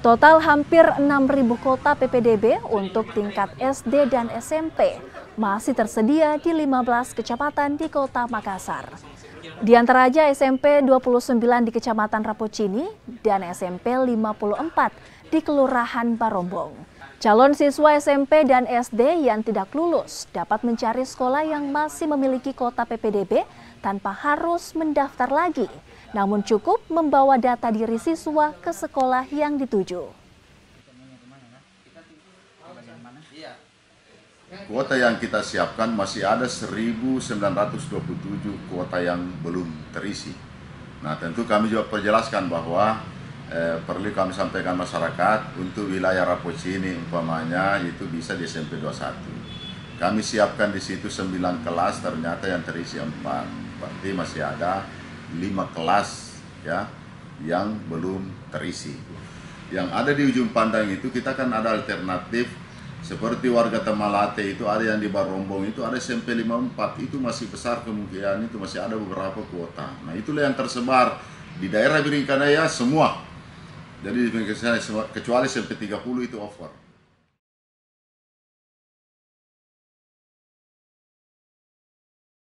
Total hampir 6.000 kuota PPDB untuk tingkat SD dan SMP masih tersedia di 15 kecamatan di Kota Makassar. Di antaranya SMP 29 di Kecamatan Rapocini dan SMP 54 di Kelurahan Barombong. Calon siswa SMP dan SD yang tidak lulus dapat mencari sekolah yang masih memiliki kuota PPDB tanpa harus mendaftar lagi, namun cukup membawa data diri siswa ke sekolah yang dituju. Kuota yang kita siapkan masih ada 1.927 kuota yang belum terisi. Nah, tentu kami juga perjelaskan bahwa perlu kami sampaikan masyarakat untuk wilayah Rapocini umpamanya itu bisa di SMP 21. Kami siapkan di situ 9 kelas, ternyata yang terisi 4. Berarti masih ada 5 kelas ya yang belum terisi. Yang ada di ujung pandang itu kita kan ada alternatif seperti warga Tamalate itu ada yang di Barombong itu ada SMP 54 itu masih besar kemungkinan itu masih ada beberapa kuota. Nah, itulah yang tersebar di daerah Biringkanaya semua. Jadi kecuali SMP 30 itu over.